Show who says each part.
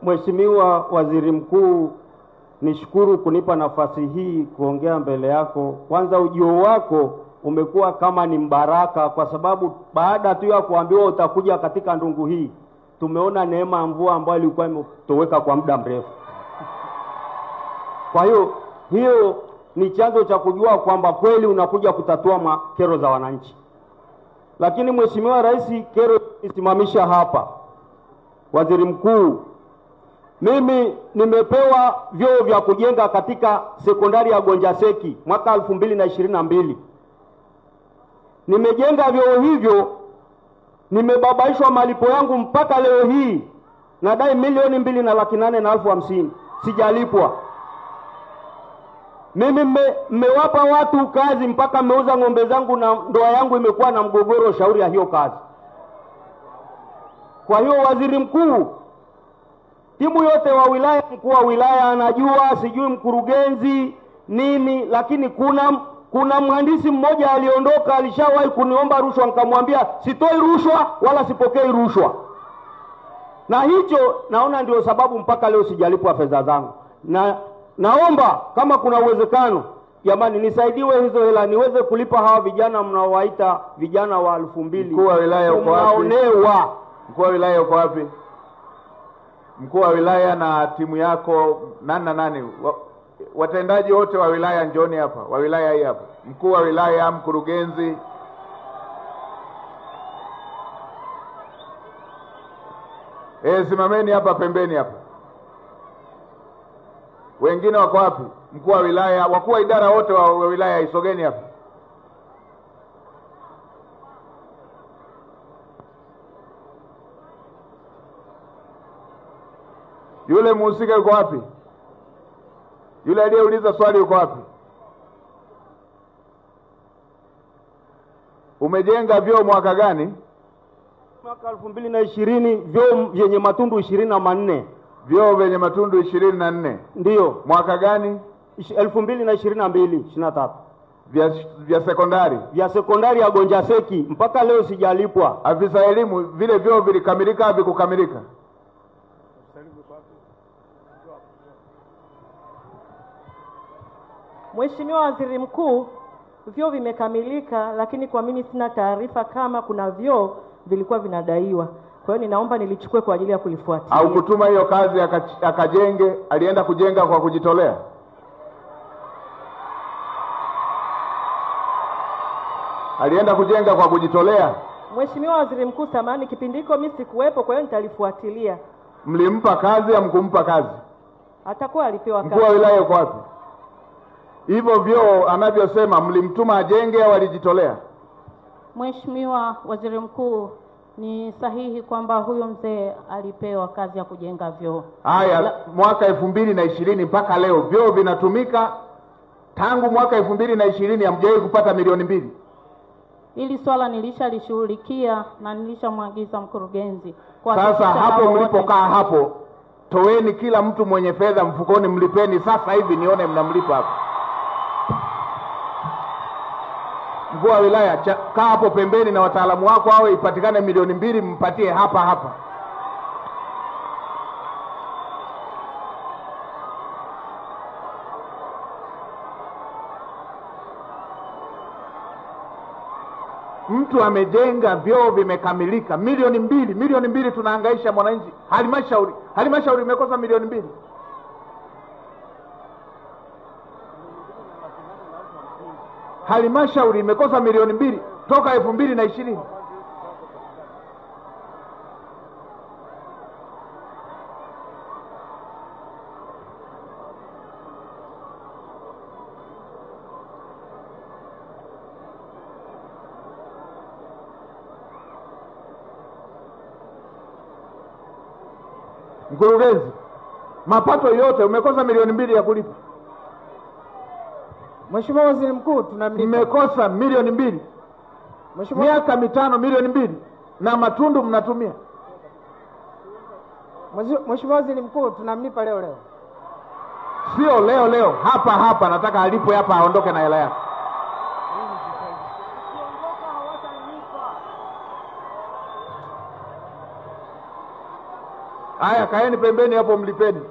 Speaker 1: Mheshimiwa Waziri Mkuu, nishukuru kunipa nafasi hii kuongea mbele yako. Kwanza ujio wako umekuwa kama ni mbaraka, kwa sababu baada tu ya kuambiwa utakuja katika ndungu hii, tumeona neema ya mvua ambayo ilikuwa imetoweka kwa muda mrefu. Kwa hiyo ni chanzo cha kujua kwamba kweli unakuja kutatua kero za wananchi. Lakini Mheshimiwa Rais, kero isimamisha hapa. Waziri Mkuu, mimi nimepewa vyoo vya kujenga katika sekondari ya Gonjaseki mwaka 2022. Nimejenga vyoo hivyo, nimebabaishwa malipo yangu mpaka leo hii. Nadai 2,850,000 sijalipwa. Mimi mmewapa watu kazi mpaka mmeuza ng'ombe zangu na ndoa yangu imekuwa na mgogoro shauri ya hiyo kazi. Kwa hiyo Waziri Mkuu, timu yote wa wilaya, mkuu wa wilaya anajua, sijui mkurugenzi nini, lakini kuna mhandisi mmoja aliondoka, alishawahi kuniomba rushwa, nikamwambia sitoi rushwa wala sipokei rushwa. Na hicho naona ndio sababu mpaka leo sijalipwa fedha zangu. Naomba kama kuna uwezekano, jamani, nisaidiwe hizo hela niweze kulipa hawa vijana mnaowaita vijana wa 2000.
Speaker 2: Mkuu wa wilaya uko wapi?
Speaker 1: Mnaonewa.
Speaker 2: Mkuu wa wilaya uko wapi? Mkuu wa wilaya na timu yako nani? Watendaji wote wa wilaya njoni hapa. Wa wilaya hii hapa. Mkuu wa wilaya, mkurugenzi. Simameni hapa pembeni hapa. Wengine wako wapi? Mkuu wa wilaya, wakuu wa idara wote wa wilaya isogeni hapa. Yule mhusika yuko wapi? Yule aliyeuliza swali yuko wapi? Umejenga vyoo mwaka gani?
Speaker 1: Mwaka 2020, vyoo vyenye matundu 24.
Speaker 2: Vyoo vyenye matundu 24.
Speaker 1: Ndiyo.
Speaker 2: Mwaka gani?
Speaker 1: 2022, 23.
Speaker 2: Vya sekondari?
Speaker 1: Vya sekondari ya Gonjaseki mpaka leo sijalipwa.
Speaker 2: Afisa elimu, vile vyoo vilikamilika au vikukamilika?
Speaker 3: Mheshimiwa Waziri Mkuu, vyoo vimekamilika, lakini kwa mimi sina taarifa kama kuna vyoo vilikuwa vinadaiwa. Kwa hiyo ninaomba nilichukue kwa ajili ya kulifuatilia.
Speaker 2: Au kutuma hiyo kazi akajenge, alienda kujenga kwa kujitolea? Alienda kujenga kwa kujitolea?
Speaker 3: Mheshimiwa Waziri Mkuu, samahani, kipindi hiko mimi sikuwepo, kwa hiyo nitalifuatilia.
Speaker 2: Mlimpa kazi au mkumpa kazi?
Speaker 3: Atakuwa alipewa kazi.
Speaker 2: Mkuu wa wilaya uko wapi? Hivyo vyoo anavyosema mlimtuma ajenge au alijitolea?
Speaker 4: Mheshimiwa Waziri Mkuu, ni sahihi kwamba huyo mzee alipewa kazi ya kujenga vyoo.
Speaker 2: Haya, mwaka 2020 mpaka leo vyoo vinatumika. Tangu mwaka 2020 hamjawahi kupata milioni 2.
Speaker 4: Hili swala nilishalishughulikia na nilishamwagiza mkurugenzi.
Speaker 2: Sasa hapo mlipokaa hapo, toweni kila mtu mwenye fedha mfukoni, mlipeni sasa hivi nione mnamlipa hapo. Mkuu wa wilaya, kaa hapo pembeni na wataalamu wako hao, ipatikane milioni 2 mpatie hapa. Mtu amejenga vyoo vimekamilika, milioni 2 tunahangaisha mwananchi. Halmashauri imekosa milioni 2. Halmashauri imekosa milioni 2 toka 2020. Mkurugenzi, mapato yote umekosa milioni 2 ya kulipa.
Speaker 5: Mheshimiwa Waziri Mkuu,
Speaker 2: mmekosa milioni 2. Miaka 5 milioni 2 na matundu mnatumia.
Speaker 5: Mheshimiwa Waziri Mkuu, tunamlipa leo.
Speaker 2: Sio leo, hapa nataka alipwe hapa, aondoke na hela yake. Haya, kaeni pembeni hapo, mlipeni.